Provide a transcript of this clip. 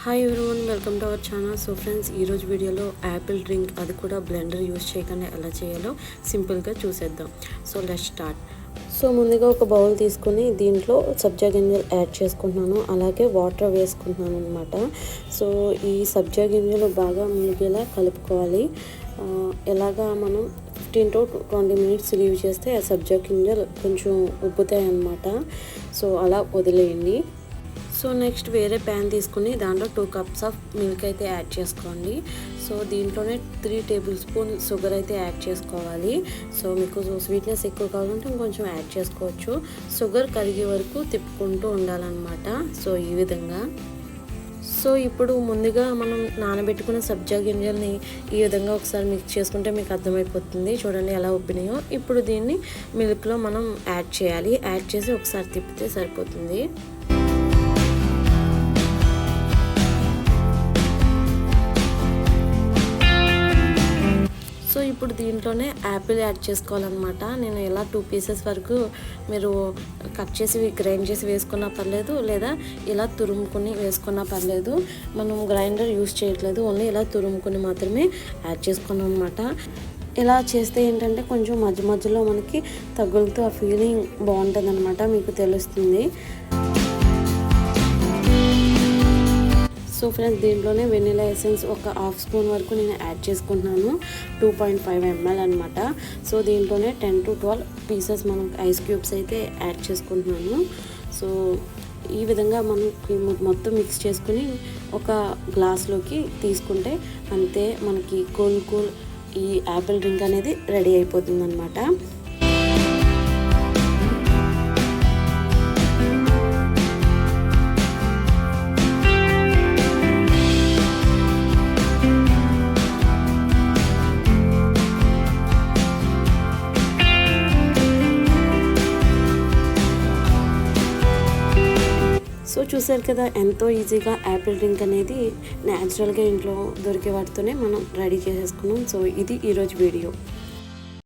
Hi everyone, welcome to our channel. So friends, ఈరోజు వీడియోలో Apple drink, అది కూడా బ్లెండర్ యూస్ చేయకుండా ఎలా చేయాలో సింపుల్గా చూసేద్దాం. So let's start. సో ముందుగా ఒక బౌల్ తీసుకుని దీంట్లో సబ్జా గింజలు యాడ్ చేసుకుంటున్నాను, అలాగే వాటర్ వేసుకుంటున్నాను అనమాట. సో ఈ సబ్జా గింజలు బాగా మునిగేలా కలుపుకోవాలి. ఎలాగా మనం 15 to 20 minutes లీవ్ చేస్తే ఆ సబ్జా గింజలు కొంచెం ఉబ్బుతాయి అన్నమాట. సో అలా వదిలేయండి. సో నెక్స్ట్ వేరే ప్యాన్ తీసుకుని దాంట్లో 2 cups ఆఫ్ మిల్క్ అయితే యాడ్ చేసుకోండి. సో దీంట్లోనే 3 tablespoon షుగర్ అయితే యాడ్ చేసుకోవాలి. సో మీకు స్వీట్నెస్ ఎక్కువ కావాలంటే ఇంకొంచెం యాడ్ చేసుకోవచ్చు. షుగర్ కరిగే వరకు తిప్పుకుంటూ ఉండాలన్నమాట. సో ఈ విధంగా. సో ఇప్పుడు ముందుగా మనం నానబెట్టుకున్న సబ్జా గింజల్ని ఈ విధంగా ఒకసారి మిక్స్ చేసుకుంటే మీకు అర్థమైపోతుంది. చూడండి ఎలా ఉబ్బినాయో. ఇప్పుడు దీన్ని మిల్క్లో మనం యాడ్ చేయాలి. యాడ్ చేసి ఒకసారి తిప్పితే సరిపోతుంది. సో ఇప్పుడు దీంట్లోనే యాపిల్ యాడ్ చేసుకోవాలన్నమాట. నేను ఇలా 2 pieces వరకు మీరు కట్ చేసి గ్రైండ్ చేసి వేసుకున్నా పర్లేదు, లేదా ఇలా తురుముకొని వేసుకున్నా పర్లేదు. మనం గ్రైండర్ యూస్ చేయట్లేదు, ఓన్లీ ఇలా తురుముకొని మాత్రమే యాడ్ చేసుకున్నాం అనమాట. ఇలా చేస్తే ఏంటంటే కొంచెం మధ్య మధ్యలో మనకి తగులుతూ ఆ ఫీలింగ్ బాగుంటుంది అనమాట, మీకు తెలుస్తుంది. సో ఫ్రెండ్స్, దీంట్లోనే వెనిలా ఎసెన్స్ ఒక 1/2 spoon వరకు నేను యాడ్ చేసుకుంటున్నాను. 2.5 ml అనమాట. సో దీంట్లోనే 10 to 12 pieces మనం ఐస్ క్యూబ్స్ అయితే యాడ్ చేసుకుంటున్నాను. సో ఈ విధంగా మనం మొత్తం మిక్స్ చేసుకుని ఒక గ్లాస్లోకి తీసుకుంటే అంతే, మనకి కూల్ ఈ యాపిల్ డ్రింక్ అనేది రెడీ అయిపోతుంది అనమాట. సో చూసారు కదా, ఎంతో ఈజీగా యాపిల్ డ్రింక్ అనేది న్యాచురల్గా ఇంట్లో దొరికే వాటితోనే మనం రెడీ చేసేసుకున్నాం. సో ఇది ఈరోజు వీడియో.